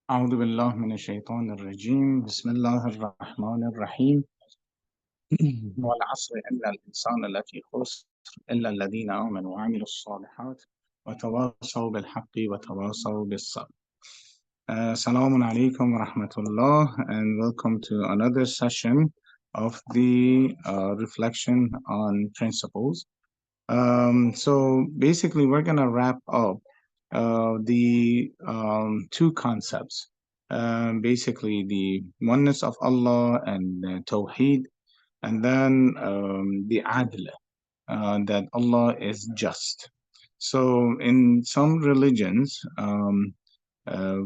أعوذ بالله من الشيطان الرجيم بسم الله الرحمن الرحيم والعصر إن الإنسان لفي خسر إلا الذين آمنوا وعملوا الصالحات وتواصوا بالحق وتواصوا بالصبر. Assalamu alaikum wa rahmatullah, and welcome to another session of the reflection on principles. So basically we're going to wrap up the two concepts, basically the oneness of Allah and Tawheed, and then the Adl, that Allah is just. So in some religions,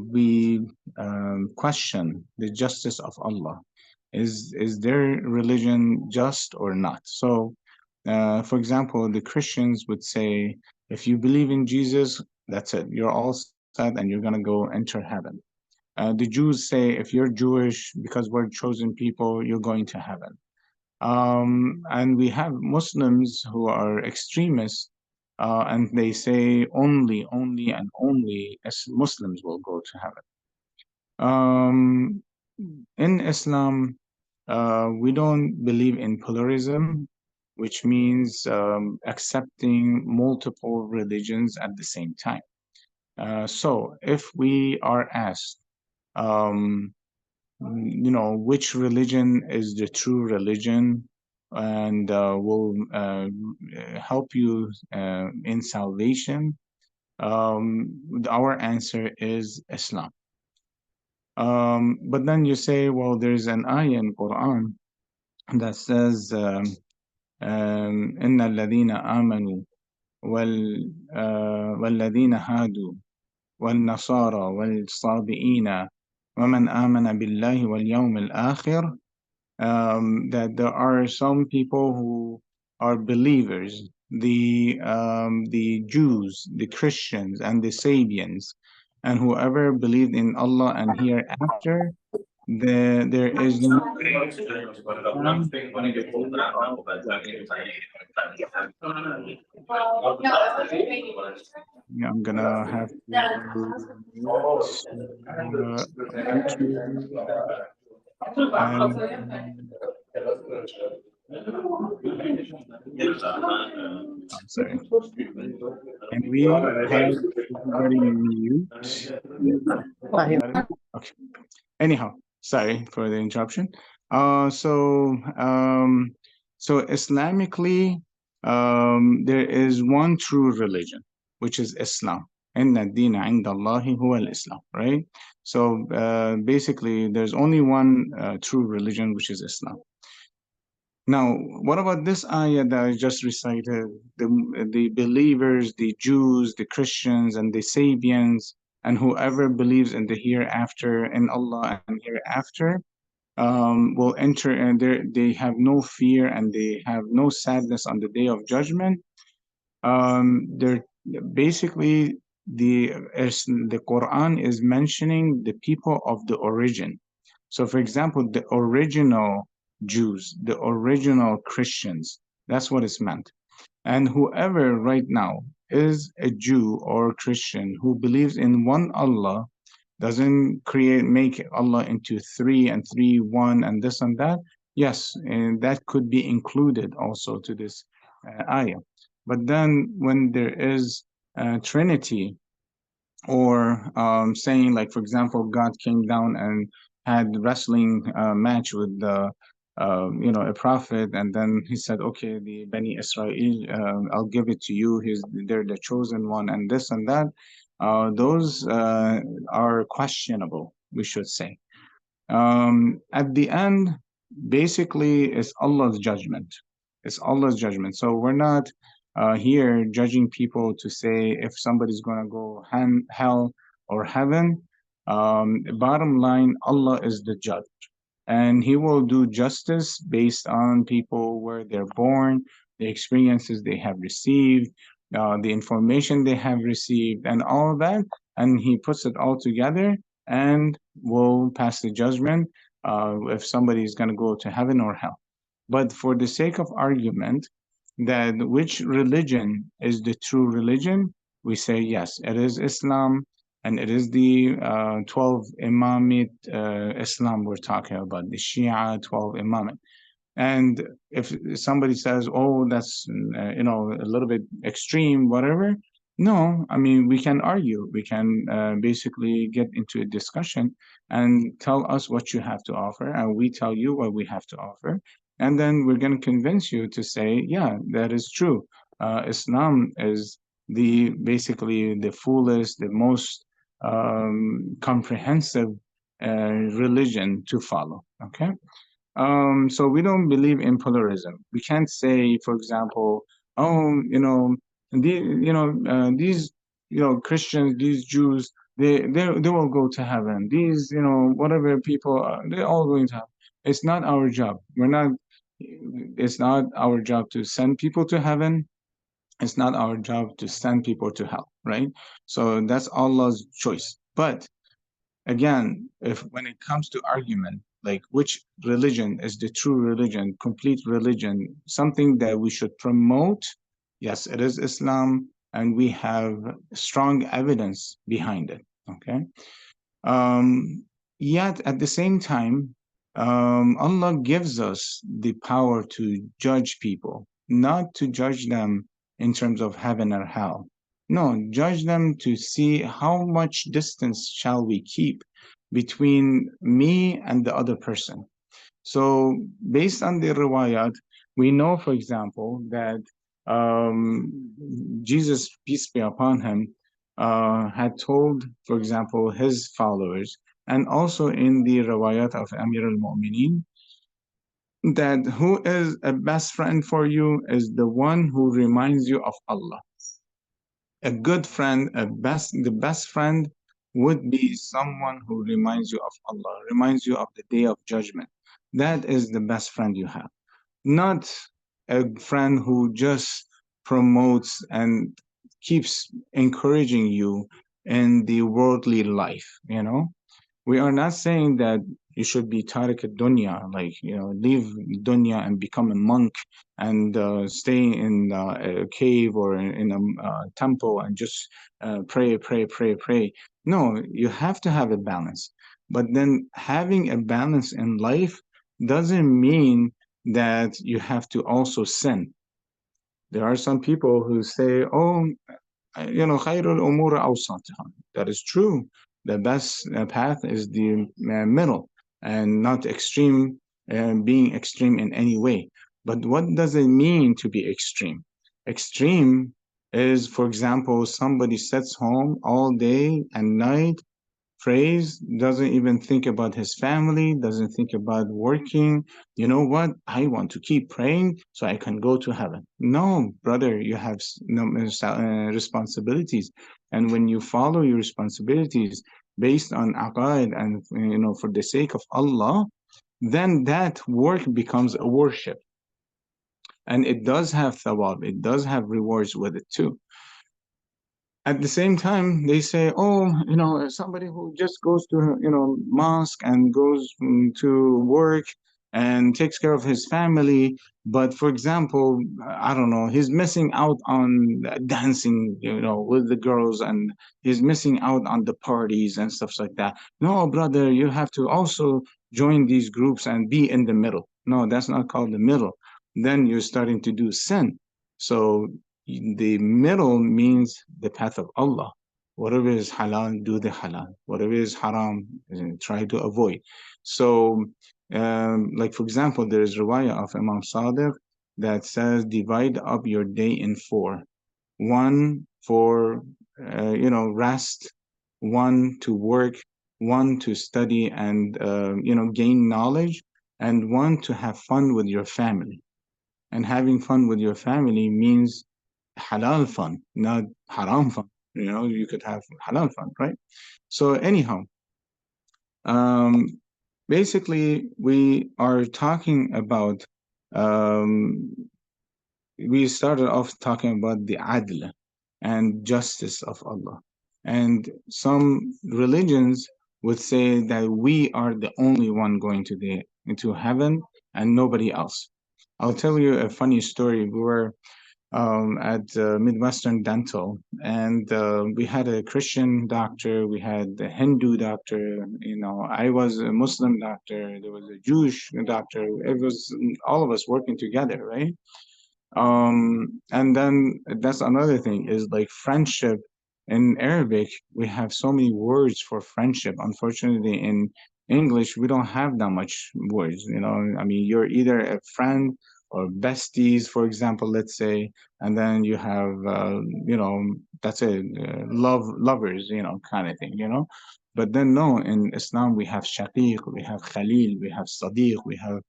we question the justice of Allah. Is their religion just or not? So, for example, the Christians would say, if you believe in Jesus, that's it. You're all set and you're going to go enter heaven. The Jews say, if you're Jewish, because we're chosen people, you're going to heaven. And we have Muslims who are extremists, and they say only and only as Muslims will go to heaven. In Islam, we don't believe in pluralism, which means accepting multiple religions at the same time. So if we are asked, which religion is the true religion and will help you in salvation, our answer is Islam. But then you say, well, there's an ayah in Quran that says, إن الذين آمنوا والذين هادوا والنصارى والصابئين ومن آمن بالله واليوم الآخر, that there are some people who are believers, the Jews, the Christians, and the Sabians, and whoever believed in Allah and hereafter, there is no Yeah, I'm gonna have to mute you. I'm sorry. Can we have everybody mute? Okay. Anyhow, sorry for the interruption. So Islamically, there is one true religion, which is Islam. Inna ad-dina 'inda Allahi huwa al-Islam, right? So basically, there's only one true religion, which is Islam. Now, what about this ayah that I just recited? The believers, the Jews, the Christians, and the Sabians, and whoever believes in the hereafter, in Allah and hereafter, will enter, and they have no fear and they have no sadness on the day of judgment. They're basically the Quran is mentioning the people of the origin. So, for example, the original Jews, the original Christians, that's what it's meant. And whoever right now is a Jew or Christian who believes in one Allah, doesn't make Allah into three and three, one, and this and that, yes, and that could be included also to this ayah. But then when there is Trinity, or saying, like, for example, God came down and had wrestling match with a prophet, and then he said, okay, the Bani Israel, I'll give it to you. They're the chosen one, and this and that. Those are questionable, we should say. At the end, basically, it's Allah's judgment. It's Allah's judgment. So we're not here judging people to say if somebody's going to go hell or heaven. Bottom line, Allah is the judge. And He will do justice based on people, where they're born, the experiences they have received, the information they have received, and all that. And He puts it all together and will pass the judgment if somebody is going to go to heaven or hell. But for the sake of argument, that which religion is the true religion, we say yes, it is Islam. and it is the 12 Imamate Islam we're talking about, the Shia 12 Imamate. And if somebody says, "Oh, that's a little bit extreme," whatever. No, I mean we can argue. We can basically get into a discussion and tell us what you have to offer, and we tell you what we have to offer, and then we're going to convince you to say, "Yeah, that is true. Islam is the basically the fullest, the most comprehensive religion to follow." Okay. So we don't believe in pluralism. We can't say, for example, oh, these, Christians, these Jews, they will go to heaven. These, whatever people, they're all going to heaven. It's not our job. It's not our job to send people to heaven. It's not our job to send people to hell, right? So that's Allah's choice. But again, if when it comes to argument, like which religion is the true religion, complete religion, something that we should promote, yes, it is Islam, and we have strong evidence behind it. Okay. Yet at the same time, Allah gives us the power to judge people, not to judge them in terms of heaven or hell. No, judge them to see how much distance shall we keep between me and the other person. So, based on the riwayat, we know, for example, that Jesus, peace be upon him, had told, for example, his followers, and also in the riwayat of Amir al-Mu'mineen, that who is a best friend for you is the one who reminds you of Allah. A good friend, the best friend would be someone who reminds you of Allah, reminds you of the day of judgment. That is the best friend you have, not a friend who just promotes and keeps encouraging you in the worldly life. We are not saying that you should be tariq dunya, like leave dunya and become a monk and stay in a cave or in a temple and just pray, pray, pray, pray. No, you have to have a balance. But then having a balance in life doesn't mean that you have to also sin. There are some people who say, "Oh, khairul umur awsatuha." That is true. The best path is the middle and not extreme, being extreme in any way. But what does it mean to be extreme? Extreme is, for example, somebody sits home all day and night, prays, doesn't even think about his family, doesn't think about working. You know what? I want to keep praying so I can go to heaven. No, brother, you have no responsibilities. And when you follow your responsibilities based on aqaid and, for the sake of Allah, then that work becomes a worship. And it does have thawab, it does have rewards with it too. At the same time, they say, "Oh, somebody who just goes to, mosque and goes to work and takes care of his family, but for example, I don't know, he's missing out on dancing, with the girls, and he's missing out on the parties and stuff like that." No, brother, you have to also join these groups and be in the middle. No, that's not called the middle. Then you're starting to do sin. So the middle means the path of Allah. Whatever is halal, do the halal. Whatever is haram, try to avoid. So, like for example, there is riwayah of Imam Sadiq that says, divide up your day in four. One for, rest, one to work, one to study and, gain knowledge, and one to have fun with your family. And having fun with your family means halal fun, not haram fun. You could have halal fun, right? So anyhow, um, basically we are talking about, um, we started off talking about the adl and justice of Allah. And some religions would say that we are the only one going into heaven and nobody else. I'll tell you a funny story. We were at Midwestern Dental, and we had a Christian doctor, we had a Hindu doctor. You know, I was a Muslim doctor. There was a Jewish doctor. It was all of us working together, right? And then that's another thing is like friendship. In Arabic, we have so many words for friendship. Unfortunately, in English, we don't have that much words. You know, I mean, you're either a friend or besties, for example, let's say, and then you have, that's it, lovers, kind of thing, But then no, in Islam we have shaqiq, we have khalil, we have sadiq, we have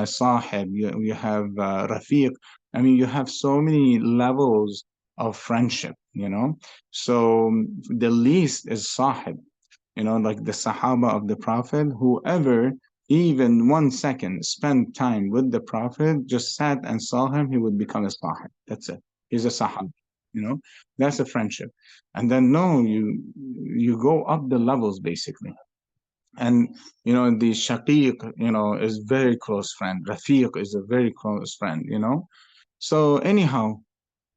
sahib, we have rafiq. I mean, you have so many levels of friendship, So the least is sahib, like the Sahaba of the Prophet, whoever even 1 second spent time with the Prophet, just sat and saw him, he would become a Sahib. That's it. He's a Sahab, you know, that's a friendship. And then no, you go up the levels basically. And the Shaqiq, is very close friend. Rafiq is a very close friend. So anyhow,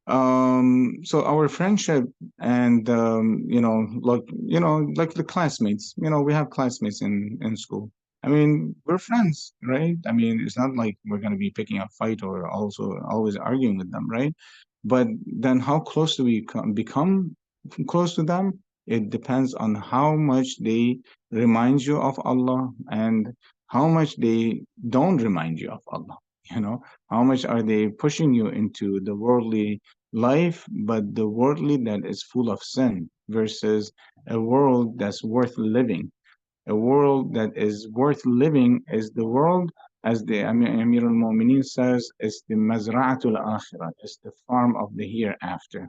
so our friendship and like the classmates, we have classmates in school. I mean, we're friends, right? I mean, it's not like we're going to be picking a fight or also always arguing with them, right? But then how close do we become close to them? It depends on how much they remind you of Allah and how much they don't remind you of Allah. How much are they pushing you into the worldly life, but the worldly that is full of sin versus a world that's worth living. A world that is worth living is the world, as the Amir al-Mu'mineen says, is the Mazra'atul Akhirah, is the farm of the hereafter.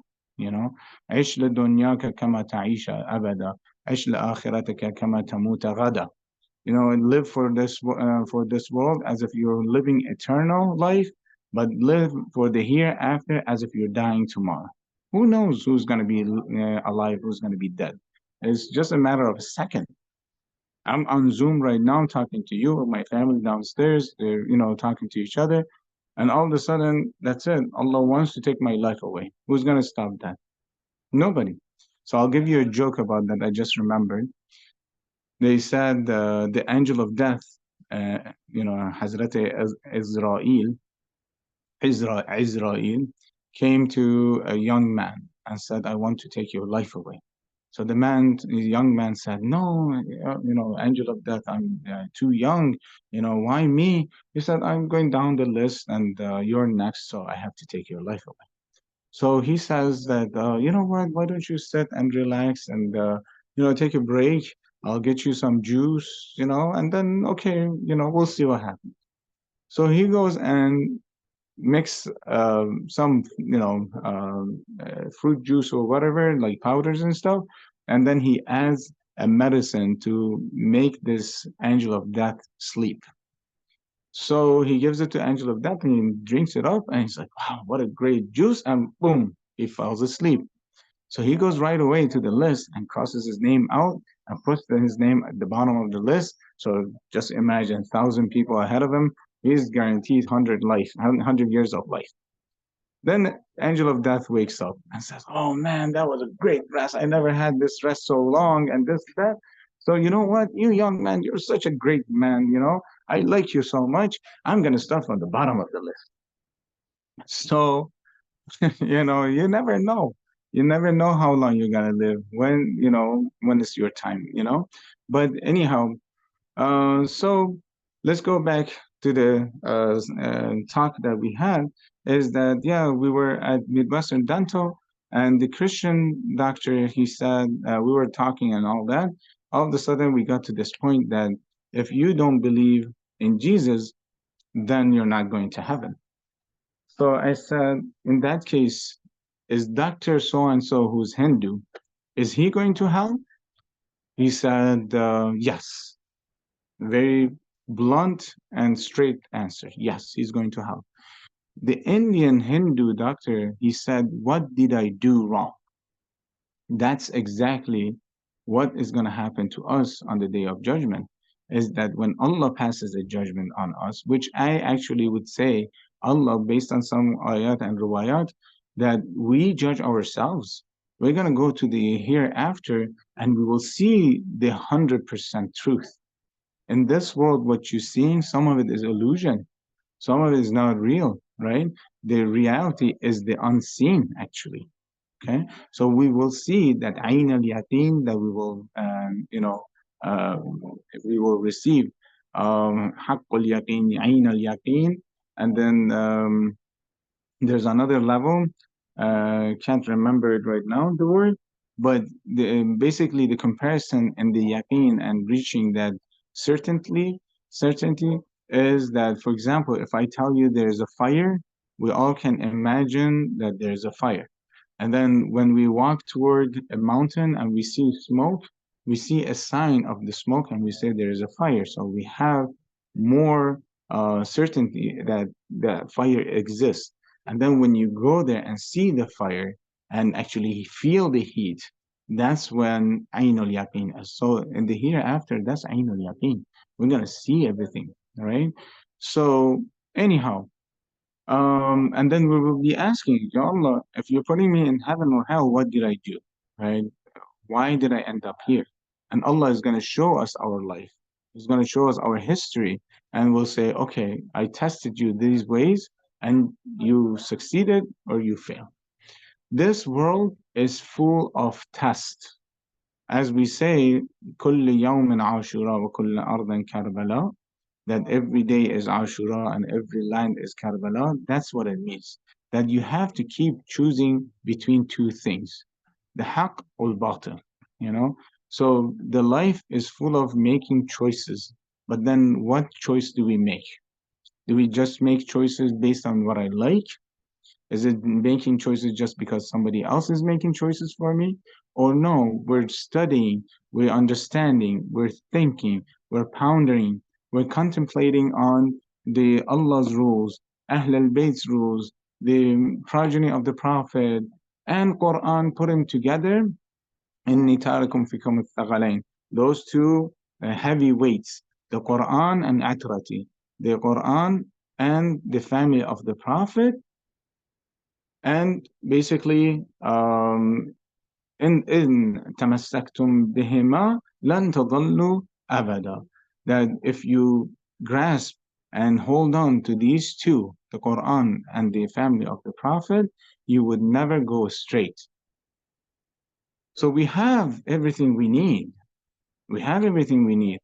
عيش لدنياك كما تعيش أبدا عيش لآخرتك كما تموت غدا. Live for this world as if you're living eternal life, but live for the hereafter as if you're dying tomorrow. Who knows who's going to be alive, who's going to be dead? It's just a matter of a second. I'm on Zoom right now talking to you, my family downstairs. They're talking to each other, and all of a sudden, that's it. Allah wants to take my life away. Who's going to stop that? Nobody. So I'll give you a joke about that. I just remembered. They said the angel of death, Hazrat Israel came to a young man and said, I want to take your life away. So the young man said, no, angel of death, I'm too young. Why me? He said, I'm going down the list and you're next, so I have to take your life away. So he says that, you know what, why don't you sit and relax and, take a break. I'll get you some juice, and then, okay, we'll see what happens. So he goes and mix some, fruit juice or whatever, like powders and stuff. And then he adds a medicine to make this angel of death sleep. So he gives it to Angel of Death and he drinks it up and he's like, wow, what a great juice. And boom, he falls asleep. So he goes right away to the list and crosses his name out and puts his name at the bottom of the list. So just imagine 1,000 people ahead of him. He's guaranteed 100 years of life. Then Angel of Death wakes up and says, oh man, that was a great rest. I never had this rest so long and this, that. So you know what, you young man, you're such a great man, I like you so much. I'm going to start from the bottom of the list. So, you never know. You never know how long you're going to live when it's your time, But anyhow, so let's go back to the talk that we had is that, yeah, we were at Midwestern Dental and the Christian doctor, he said, we were talking and all that. All of a sudden we got to this point that if you don't believe in Jesus, then you're not going to heaven. So I said, in that case, is Dr. So-and-so who's Hindu, is he going to hell? He said, yes. Very blunt and straight answer. Yes, he's going to hell. The Indian Hindu doctor, he said, what did I do wrong? That's exactly what is going to happen to us on the day of judgment, is that when Allah passes a judgment on us, which I actually would say Allah, based on some ayat and riwayat, that we judge ourselves. We're going to go to the hereafter and we will see the 100% truth. In this world, what you're seeing, some of it is illusion, some of it is not real, right? The reality is the unseen, actually. Okay, so we will see that ayn al yaqeen, that we will, uh, we will receive haqq al yaqeen, ayn al yaqeen, and then there's another level. Can't remember it right now, the word, but basically the comparison in the yaqeen and reaching that certainty is that, for example, if I tell you there's a fire, we all can imagine that there's a fire. And then when we walk toward a mountain and we see smoke, we see a sign of the smoke and we say there is a fire. So we have more certainty that the fire exists. And then when you go there and see the fire and actually feel the heat, that's when Ainul Yaqeen is. So in the hereafter, that's Ainul Yaqeen. We're gonna see everything, right? So anyhow, and then we will be asking, Ya Allah, if you're putting me in heaven or hell, what did I do? Right? Why did I end up here? And Allah is gonna show us our life. He's gonna show us our history, and we'll say, okay, I tested you these ways, and you succeeded or you failed. This world is full of tests. As we say, كل يوم عاشوراء وكل أرض كربلاء, that every day is Ashura and every land is Karbala. That's what it means. That you have to keep choosing between two things, the haq or batil, you know? So the life is full of making choices. But then what choice do we make? Do we just make choices based on what I like? Is it making choices just because somebody else is making choices for me? Or no, we're studying, we're understanding, we're thinking, we're pondering, we're contemplating on the Allah's rules, Ahl al-Bayt's rules, the progeny of the Prophet, and Quran put them together. إِنِّي تَارِكُمْ فِيكُمُ الثَّقَلَيْنِ. Those two heavy weights, the Quran and Atrati, the Quran and the family of the Prophet, and basically, in tamassaktum bihima lan tadallu abada. That if you grasp and hold on to these two, the Quran and the family of the Prophet, you would never go straight. So we have everything we need. We have everything we need,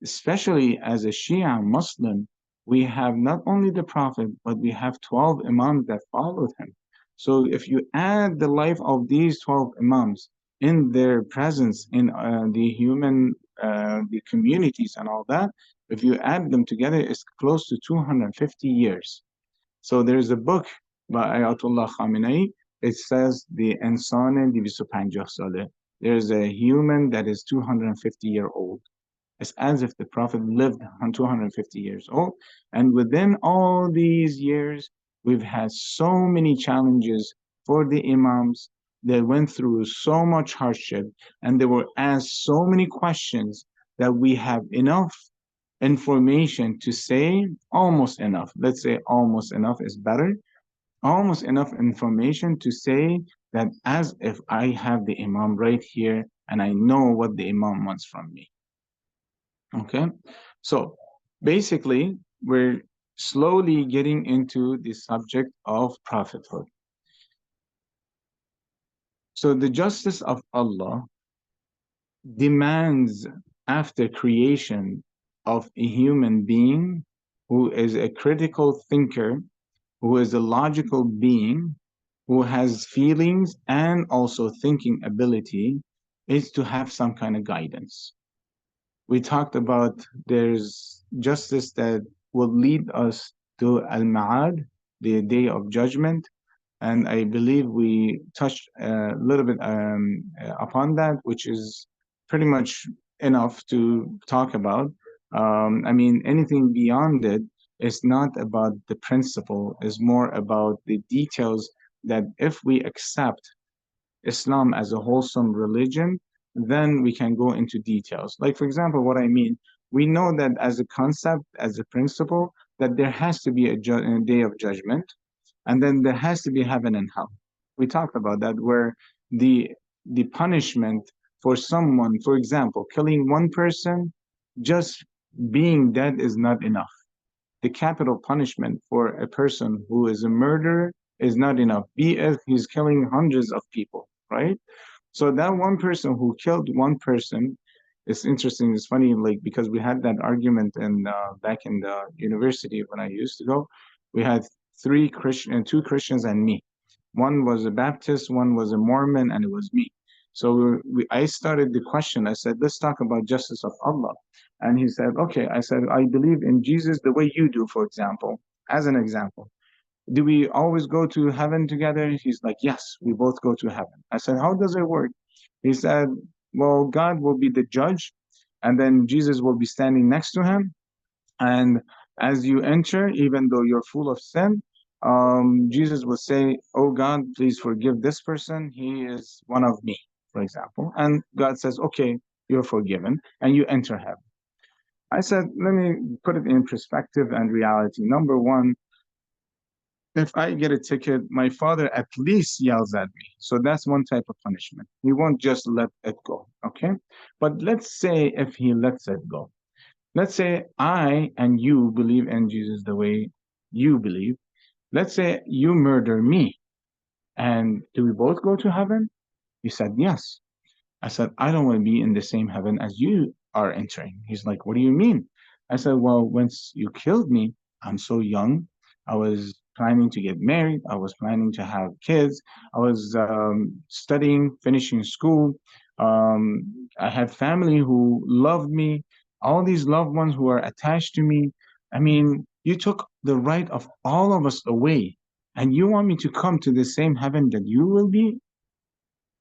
especially as a Shia Muslim. We have not only the Prophet, but we have 12 Imams that followed him. So if you add the life of these 12 Imams in their presence in the communities and all that, if you add them together, it's close to 250 years. So there's a book by Ayatollah Khamenei. It says the Insane 250 sale. There's a human that is 250-year old. It's as if the Prophet lived on 250 years old. And within all these years, we've had so many challenges for the Imams. They went through so much hardship and they were asked so many questions that we have enough information to say almost enough. Let's say almost enough is better. Almost enough information to say that as if I have the Imam right here and I know what the Imam wants from me. Okay, so basically, we're slowly getting into the subject of prophethood. So the justice of Allah demands, after creation of a human being who is a critical thinker, who is a logical being, who has feelings and also thinking ability, is to have some kind of guidance. We talked about there's justice that will lead us to Al-Ma'ad, the day of judgment. And I believe we touched a little bit upon that, which is pretty much enough to talk about. I mean, anything beyond it is not about the principle, is more about the details that if we accept Islam as a wholesome religion, then we can go into details. Like, for example, what I mean, we know that as a concept, as a principle, that there has to be a day of judgment, and then there has to be heaven and hell. We talked about that, where the punishment for someone, for example, killing one person, just being dead is not enough. The capital punishment for a person who is a murderer is not enough, be it he's killing hundreds of people, right? So that one person who killed one person, it's interesting. It's funny, like, because we had that argument in back in the university when I used to go. We had three Christian, two Christians and me. One was a Baptist, one was a Mormon, and it was me. So I started the question. I said, let's talk about justice of Allah. And he said, okay. I said, I believe in Jesus the way you do, for example, as an example. Do we always go to heaven together? He's like, yes, we both go to heaven. I said, how does it work? He said, well, God will be the judge, and then Jesus will be standing next to him. And as you enter, even though you're full of sin, Jesus will say, oh God, please forgive this person. He is one of me, for example. And God says, okay, you're forgiven, and you enter heaven. I said, let me put it in perspective and reality. Number one, if I get a ticket, my father at least yells at me. So that's one type of punishment. He won't just let it go. Okay. But let's say if he lets it go, let's say I and you believe in Jesus the way you believe. Let's say you murder me. And do we both go to heaven? He said, yes. I said, I don't want to be in the same heaven as you are entering. He's like, what do you mean? I said, well, once you killed me, I'm so young. I was planning to get married. I was planning to have kids. I was studying, finishing school. I had family who loved me, all these loved ones who are attached to me. I mean, you took the right of all of us away, and you want me to come to the same heaven that you will be?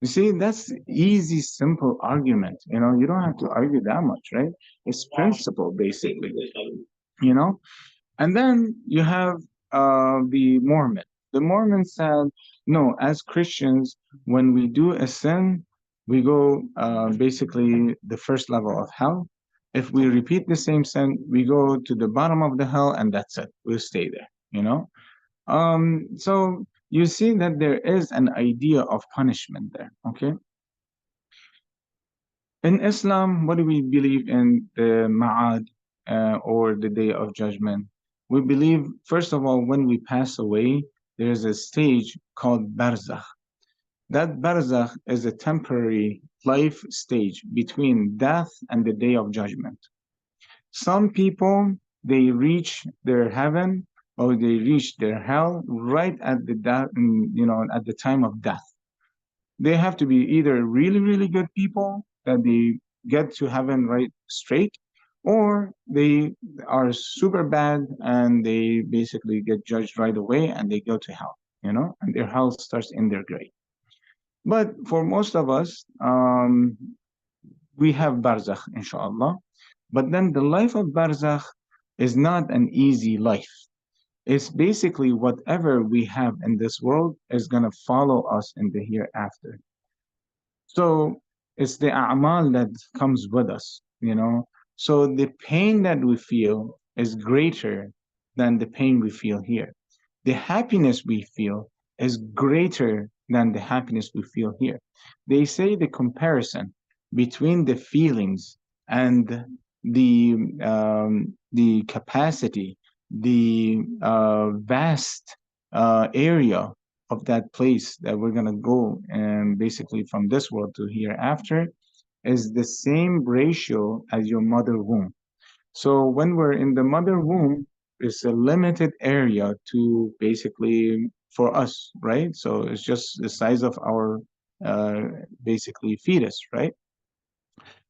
You see, that's easy, simple argument. You don't have to argue that much, right? It's principle, basically, you know? And then you have the Mormon. The Mormon said, no, as Christians, when we do a sin, we go basically the first level of hell. If we repeat the same sin, we go to the bottom of the hell, and that's it. We'll stay there, you know? So you see that there is an idea of punishment there, okay? In Islam, what do we believe in the Ma'ad or the Day of Judgment? We believe, first of all, when we pass away, there is a stage called Barzakh. That Barzakh is a temporary life stage between death and the Day of Judgment. Some people, they reach their heaven or they reach their hell right at the death, at the time of death. They have to be either really, really good people that they get to heaven right straight, or they are super bad and they basically get judged right away and they go to hell, and their hell starts in their grave. But for most of us, we have barzakh, inshallah. But then the life of barzakh is not an easy life. It's basically whatever we have in this world is going to follow us in the hereafter. So it's the a'mal that comes with us. So the pain that we feel is greater than the pain we feel here. The happiness we feel is greater than the happiness we feel here. They say the comparison between the feelings and the capacity, the vast area of that place that we're going to go and basically from this world to hereafter is the same ratio as your mother womb. So when we're in the mother womb, it's a limited area to basically for us, right? So it's just the size of our uh, basically fetus, right?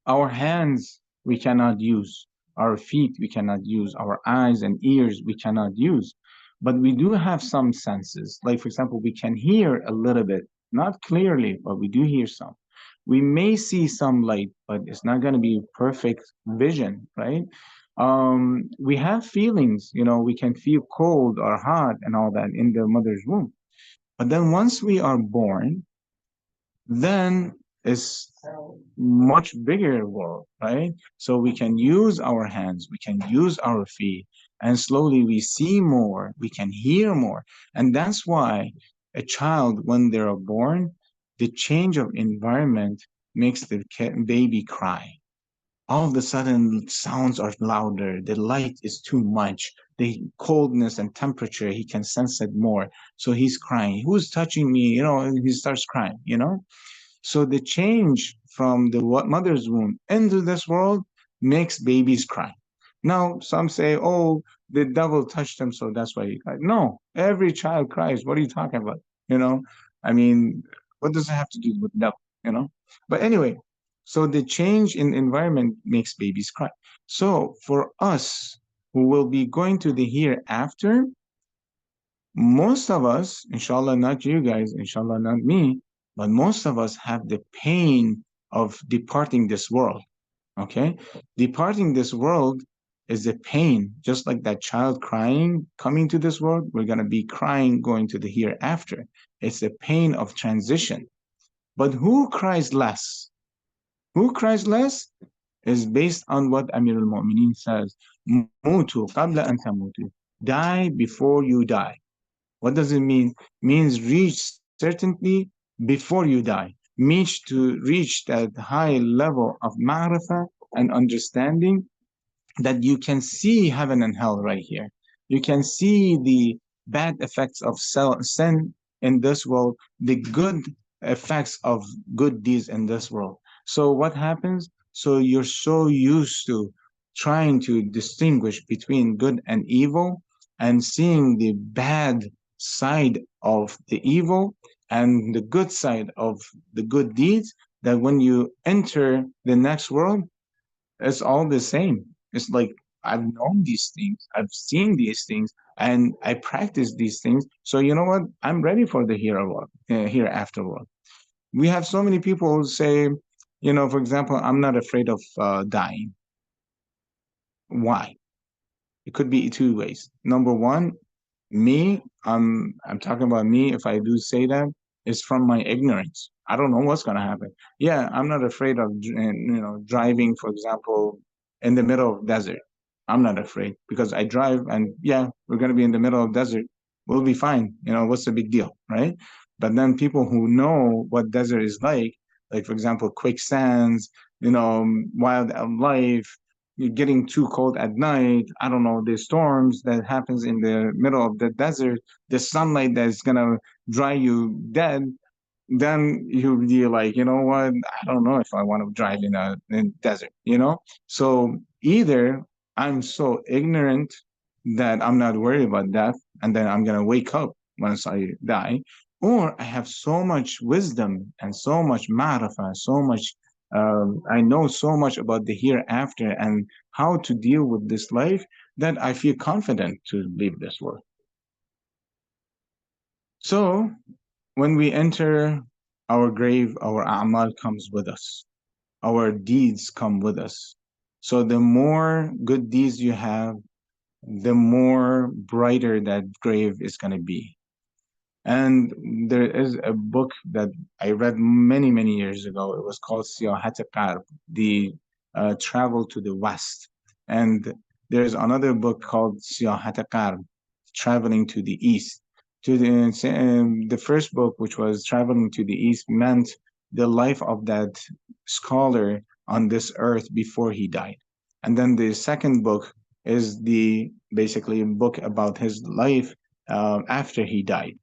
Our hands we cannot use, our feet we cannot use, our eyes and ears we cannot use. But we do have some senses. Like, for example, we can hear a little bit, not clearly, but we do hear some. We may see some light, but it's not going to be perfect vision, right? We have feelings, we can feel cold or hot and all that in the mother's womb. But then once we are born, then it's much bigger world, right? So we can use our hands, we can use our feet, and slowly we see more, we can hear more. And that's why a child, when they're born, the change of environment makes the baby cry. All of a sudden, sounds are louder, the light is too much, the coldness and temperature, he can sense it more. So he's crying. Who's touching me? And he starts crying. So the change from the mother's womb into this world makes babies cry. Now, some say, oh, the devil touched him, so that's why he cried. No, every child cries. What are you talking about? You know, I mean, what does it have to do with the devil? But anyway, so the change in environment makes babies cry. So for us who will be going to the hereafter, most of us, inshallah, not you guys, inshallah, not me, but most of us have the pain of departing this world. Okay? Departing this world is a pain, just like that child crying coming to this world. We're going to be crying going to the hereafter. It's a pain of transition. But who cries less? Who cries less is based on what Amir al-Mu'mineen says. Mutu qabla an tamutu. Die before you die. What does it mean? Means reach certainty before you die. Means to reach that high level of ma'rifah and understanding that you can see heaven and hell right here. You can see the bad effects of sin in this world, the good effects of good deeds in this world. So what happens? So you're so used to trying to distinguish between good and evil and seeing the bad side of the evil and the good side of the good deeds, that when you enter the next world, it's all the same. It's like I've known these things, I've seen these things, and I practice these things. So you know what? I'm ready for the hereafter world. We have so many people who say, for example, I'm not afraid of dying. Why? It could be two ways. Number one, me, I'm talking about me. If I do say that, it's from my ignorance. I don't know what's gonna happen. Yeah, I'm not afraid of driving, for example, in the middle of desert. I'm not afraid because I drive, and yeah, we're gonna be in the middle of desert. We'll be fine. What's the big deal, right? But then people who know what desert is like for example, quicksands, wildlife, getting too cold at night, I don't know, the storms that happens in the middle of the desert, the sunlight that's gonna dry you dead, then you'll be like, you know what, I don't know if I want to drive in desert. So either I'm so ignorant that I'm not worried about death, and then I'm gonna wake up once I die, or I have so much wisdom and so much ma'rifah, so much I know so much about the hereafter and how to deal with this life that I feel confident to leave this world. So when we enter our grave, our a'mal comes with us. Our deeds come with us. So the more good deeds you have, the more brighter that grave is going to be. And there is a book that I read many, many years ago. It was called Siyahat Qarb, the travel to the West. And there's another book called Siyahat Qarb, traveling to the East. The first book, which was traveling to the East, meant the life of that scholar on this earth before he died. And then the second book is basically a book about his life after he died.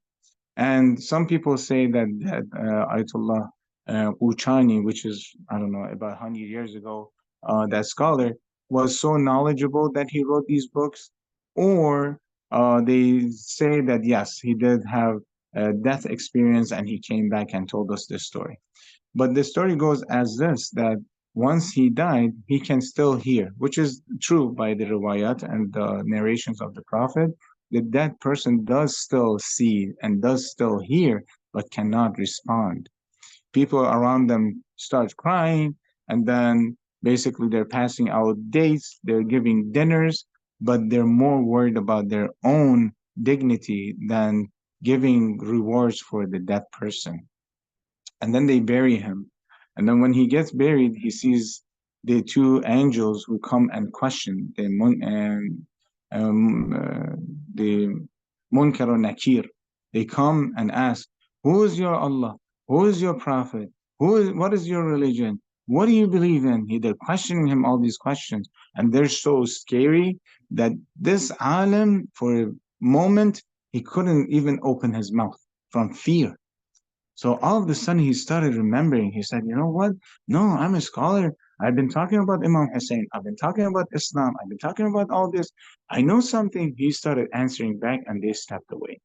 And some people say that Ayatollah Uchani, which is, I don't know, about 100 years ago, that scholar was so knowledgeable that he wrote these books, or they say that yes, he did have a death experience and he came back and told us this story. But the story goes as this, that once he died, he can still hear, which is true by the riwayat and the narrations of the Prophet, that that person does still see and does still hear, but cannot respond. People around them start crying, and then basically they're passing out dates, they're giving dinners, but they're more worried about their own dignity than giving rewards for the dead person. And then they bury him. And then when he gets buried, he sees the two angels who come and question the Munkar and Nakir. They come and ask, who is your Allah? Who is your Prophet? What is your religion? What do you believe in? They're questioning him all these questions. And they're so scary that this alim, for a moment, he couldn't even open his mouth from fear. So all of a sudden he started remembering. He said, you know what? No, I'm a scholar. I've been talking about Imam Hussein. I've been talking about Islam. I've been talking about all this. I know something. He started answering back and they stepped away.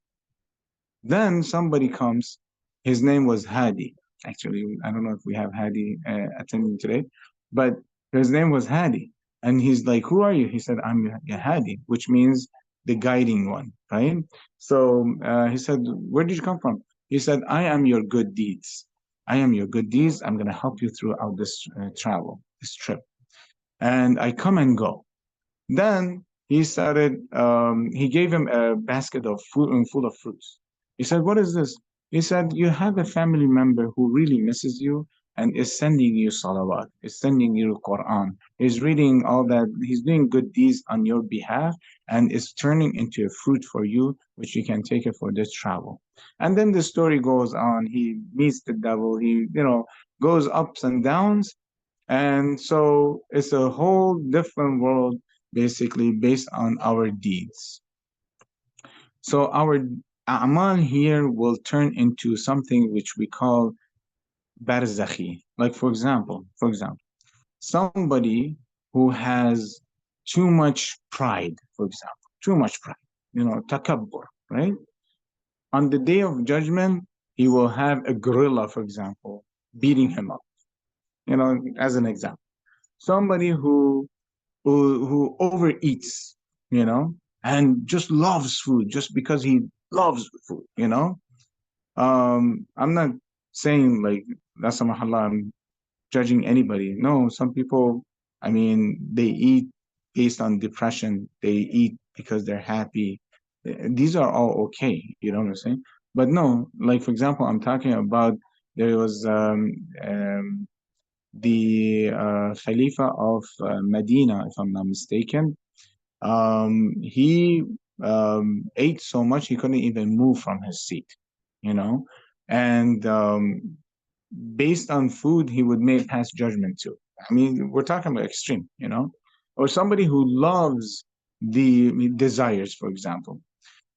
Then somebody comes. His name was Hadi. Actually, I don't know if we have Hadi attending today, but his name was Hadi. And he's like, who are you? He said, I'm Hadi, which means the guiding one, right? So he said, where did you come from? He said, I am your good deeds. I am your good deeds. I'm going to help you throughout this travel, this trip. And I come and go. Then he started, he gave him a basket of fruit full of fruits. He said, what is this? He said, you have a family member who really misses you and is sending you salawat, is sending you Quran, is reading all that, he's doing good deeds on your behalf and is turning into a fruit for you, which you can take it for this travel. And then the story goes on. He meets the devil, he, goes ups and downs. And so it's a whole different world, basically, based on our deeds. So our a'mal here will turn into something which we call barzakhi. Like, for example, somebody who has too much pride, for example, too much pride, takabbur, right? On the day of judgment, he will have a gorilla, for example, beating him up, as an example. Somebody who overeats, and just loves food just because he loves food. I'm not saying like that's a mahalla, I'm judging anybody. No, some people, I mean, they eat based on depression, they eat because they're happy. These are all okay, you know what I'm saying? But no, like for example, I'm talking about there was the Khalifa of Medina, if I'm not mistaken. He ate so much he couldn't even move from his seat, you know, and based on food, he would make pass judgment too. I mean, we're talking about extreme, or somebody who loves the desires, for example.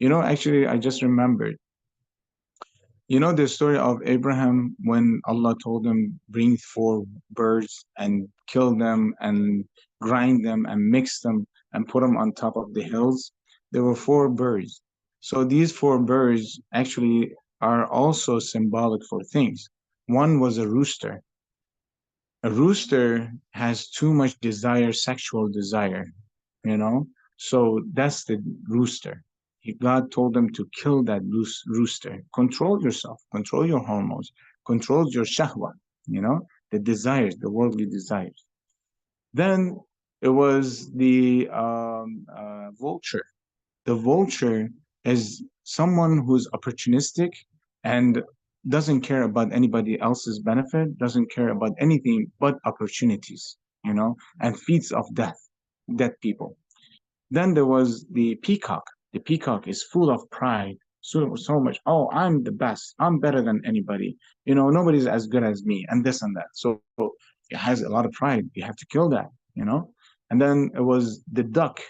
Actually, I just remembered. The story of Abraham when Allah told him, bring four birds and kill them and grind them and mix them and put them on top of the hills. There were four birds. So these four birds actually are also symbolic for things. One was a rooster. A rooster has too much desire, sexual desire, you know? So that's the rooster. God told them to kill that rooster. Control yourself, control your hormones, control your shahwa, the desires, the worldly desires. Then it was the vulture. The vulture is someone who's opportunistic and doesn't care about anybody else's benefit, doesn't care about anything but opportunities, and feeds off dead people. Then there was the peacock. The peacock is full of pride, so much. Oh, I'm the best. I'm better than anybody. Nobody's as good as me, and this and that. So it has a lot of pride. You have to kill that. And then it was the duck.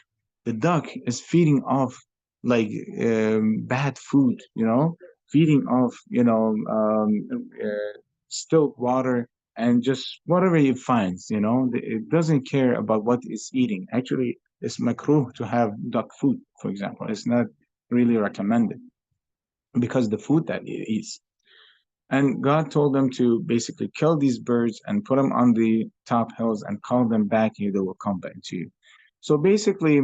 The duck is feeding off like bad food, feeding off, still water and just whatever it finds, it doesn't care about what it's eating. Actually, it's makruh to have duck food, for example. It's not really recommended because the food that it eats. And God told them to basically kill these birds and put them on the top hills and call them back here. They will come back to you. So basically,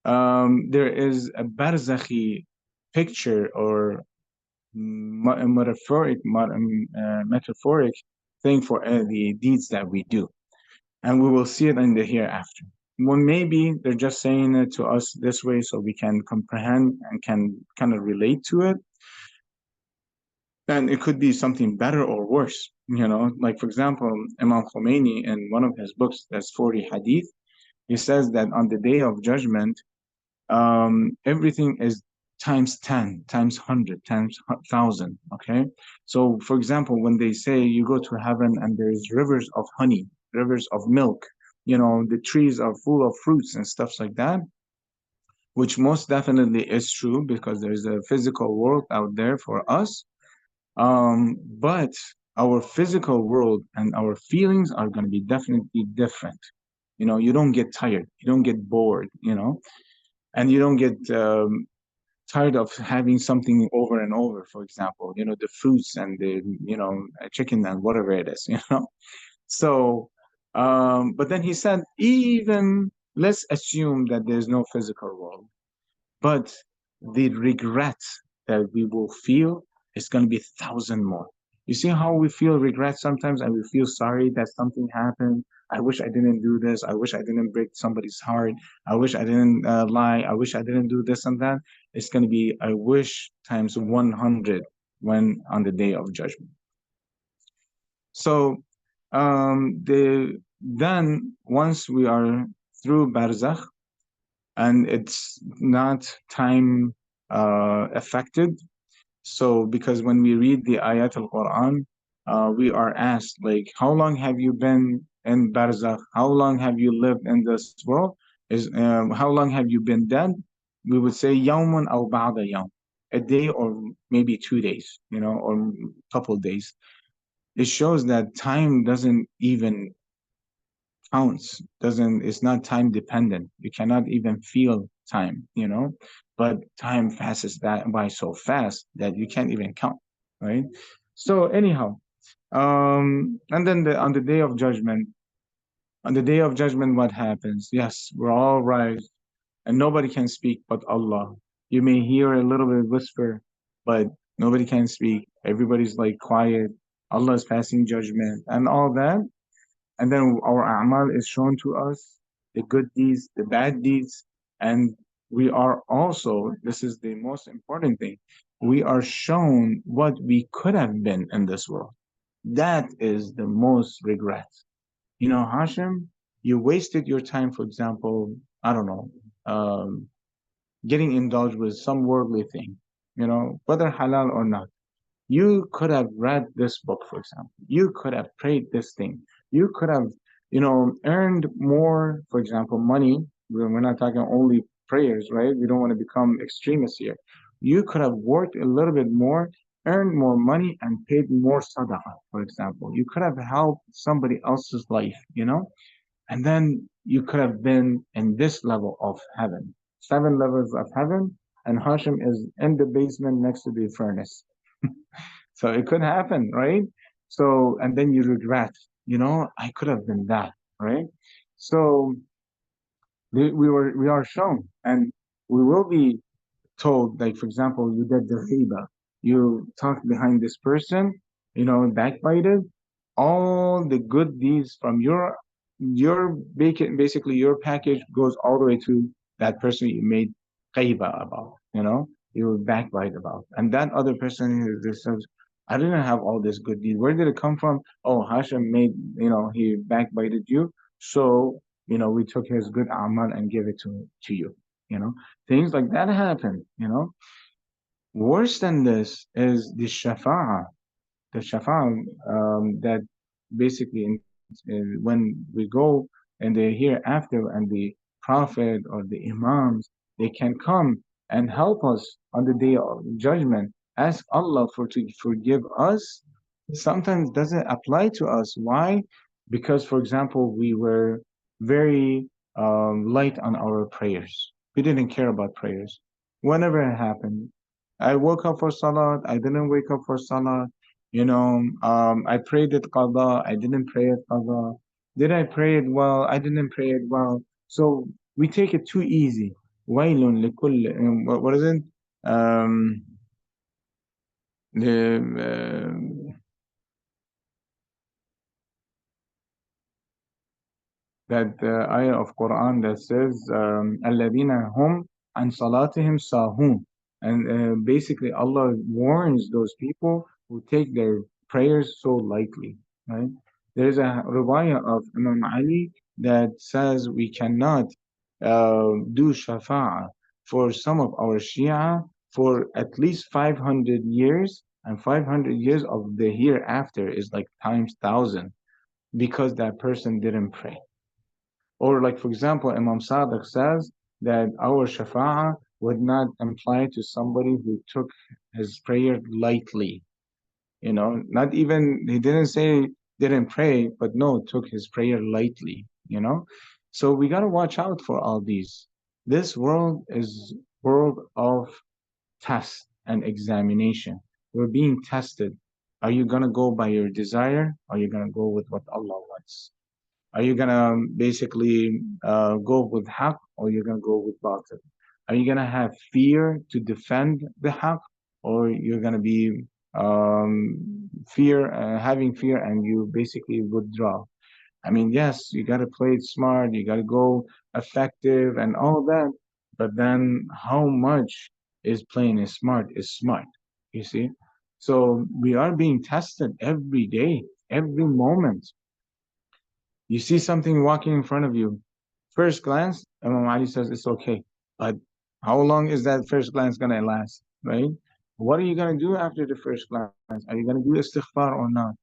there is a barzakhi picture or metaphoric thing for the deeds that we do. And we will see it in the hereafter. Well, maybe they're just saying it to us this way so we can comprehend and can kind of relate to it. And it could be something better or worse, like for example, Imam Khomeini in one of his books, that's 40 Hadith, he says that on the day of judgment, everything is times 10, times 100, times 1,000. Okay. So, for example, when they say you go to heaven and there's rivers of honey, rivers of milk, the trees are full of fruits and stuff like that, which most definitely is true because there's a physical world out there for us. But our physical world and our feelings are going to be definitely different. You don't get tired, you don't get bored, and you don't get tired of having something over and over. For example, the fruits and the chicken and whatever it is. So, but then he said, even let's assume that there's no physical world, but the regret that we will feel is going to be 1,000 more. You see how we feel regret sometimes and we feel sorry that something happened. I wish I didn't do this. I wish I didn't break somebody's heart. I wish I didn't lie. I wish I didn't do this and that. It's going to be I wish times 100 when on the day of judgment. So then once we are through barzakh, and it's not time affected. So, because when we read the ayat al Quran, we are asked, like, how long have you been in barzakh? How long have you lived in this world? How long have you been dead? We would say yawmun aw ba'da yawm, a day or maybe 2 days, or a couple days. It shows that time doesn't even counts, doesn't it's not time dependent. You cannot even feel time, but time passes that by so fast that you can't even count, right? So anyhow, and then on the day of judgment, what happens? Yes, we're all right, and nobody can speak but Allah. You may hear a little bit of whisper, but nobody can speak. Everybody's like quiet. Allah is passing judgment and all that. And then our a'mal is shown to us, the good deeds, the bad deeds, and we are also, this is the most important thing, we are shown what we could have been in this world. That is the most regret. Hashim, you wasted your time, for example, I don't know, getting indulged with some worldly thing, whether halal or not. You could have read this book, for example. You could have prayed this thing. You could have, earned more, for example, money. We're not talking only prayers, right? We don't want to become extremists here. You could have worked a little bit more, earned more money, and paid more sadaqah, for example. You could have helped somebody else's life, and then you could have been in this level of heaven, 7 levels of heaven, and Hashim is in the basement next to the furnace. So it could happen, right? So, and then you regret, I could have been that, right? So we are shown, and we will be told, like, for example, you did the ghiba, you talked behind this person, backbited, all the good deeds from basically your package goes all the way to that person you made ghiba about, you backbite about. And that other person who says, I didn't have all this good deed. Where did it come from? Oh, Hashem made, he backbited you. So, we took his good amal and gave it to you, you know. Things like that happen. Worse than this is the shafa'ah. The shafa'ah that basically when we go in the hereafter and the prophet or the imams, they can come and help us on the day of judgment. Ask Allah to forgive us. Sometimes doesn't apply to us. Why? Because, for example, we were very light on our prayers. We didn't care about prayers. Whenever it happened, I woke up for salat. I didn't wake up for salat. I prayed it qada. I didn't pray it qada. Did I pray it well? I didn't pray it well. So we take it too easy. Wailun لكل what is it? Um, the that ayah of Quran that says الذين هم عن صلاتهم ساهون, and basically Allah warns those people who take their prayers so lightly, right? There's a riwayah of Imam Ali that says we cannot do shafa'ah for some of our Shia for at least 500 years, and 500 years of the hereafter is like times 1,000 because that person didn't pray. Or like, for example, Imam Sadiq says that our shafa'ah would not apply to somebody who took his prayer lightly. Not even, he didn't say didn't pray, but no, took his prayer lightly. So we got to watch out for all these. This world is world of test and examination. We're being tested. Are you going to go by your desire? Or are you going to go with what Allah wants? Are you gonna basically go with haq, or you're gonna go with batil? Are you gonna have fear to defend the haq, or you're gonna be having fear and you basically withdraw? I mean, yes, you gotta play it smart, you gotta go effective and all that, but then how much is playing it smart is smart, you see? So we are being tested every day, every moment. You see something walking in front of you. First glance, Imam Ali says it's okay. But how long is that first glance going to last, right? What are you going to do after the first glance? Are you going to do istighfar or not?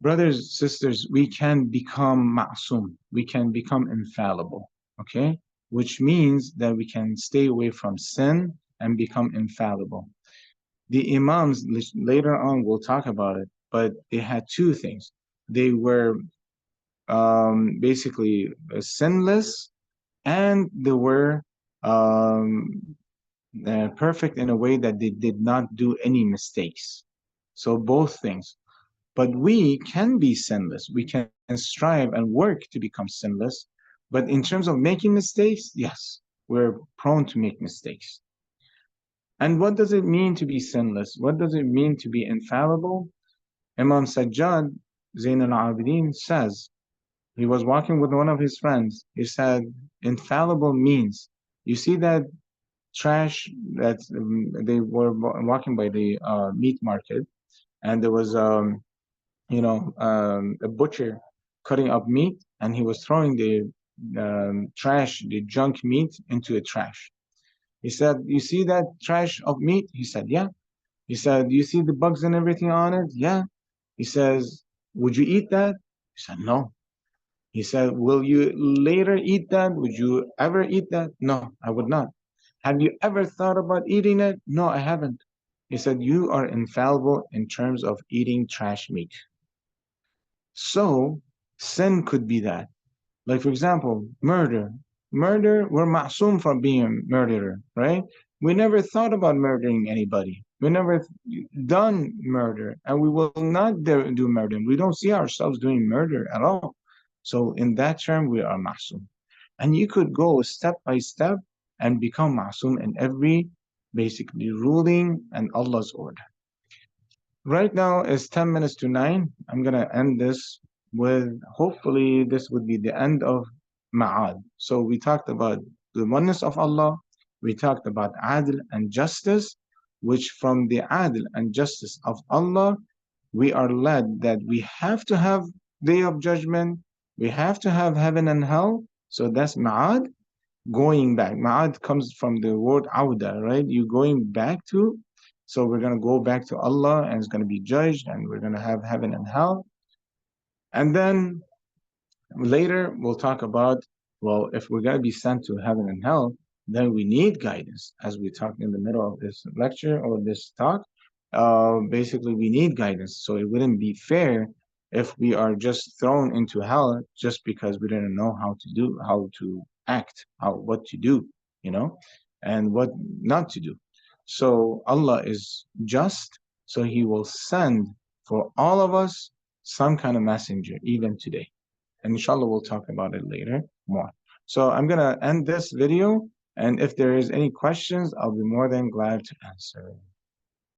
Brothers, sisters, we can become ma'sum. We can become infallible, okay? Which means that we can stay away from sin and become infallible. The Imams, later on, we'll talk about it, but they had two things. They were basically sinless, and they were perfect in a way that they did not do any mistakes. So both things. But we can be sinless. We can strive and work to become sinless. But in terms of making mistakes, yes, we're prone to make mistakes. And what does it mean to be sinless? What does it mean to be infallible? Imam Sajjad Zain al-Abidin says, he was walking with one of his friends. He said, infallible means, you see that trash that they were walking by the meat market, and there was, a butcher cutting up meat, and he was throwing the trash, the junk meat into a trash. He said, you see that trash of meat? He said, yeah. He said, you see the bugs and everything on it? Yeah. He says, would you eat that? He said, no. He said, will you later eat that? Would you ever eat that? No, I would not. Have you ever thought about eating it? No, I haven't. He said, you are infallible in terms of eating trash meat. So sin could be that. Like, for example, murder. Murder, we're ma'soom from being a murderer, right? We never thought about murdering anybody. We never done murder, and we will not do murder. We don't see ourselves doing murder at all. So in that term, we are ma'soom. And you could go step by step and become ma'soom in every basically ruling and Allah's order. Right now is 10 minutes to 9. I'm going to end this with, hopefully this would be the end of Ma'ad. So we talked about the oneness of Allah. We talked about adl and justice, which from the adl and justice of Allah, we are led that we have to have day of judgment. We have to have heaven and hell. So that's Ma'ad, going back. Ma'ad comes from the word awda, right? You're going back to. So we're going to go back to Allah, and it's going to be judged, and we're going to have heaven and hell. And then later we'll talk about, well, if we're going to be sent to heaven and hell, then we need guidance. As we talked in the middle of this lecture or this talk, basically we need guidance. So it wouldn't be fair if we are just thrown into hell just because we didn't know how to act, what to do, and what not to do. So Allah is just, so He will send for all of us some kind of messenger, even today. And inshallah, we'll talk about it later more. So I'm going to end this video. And if there is any questions, I'll be more than glad to answer.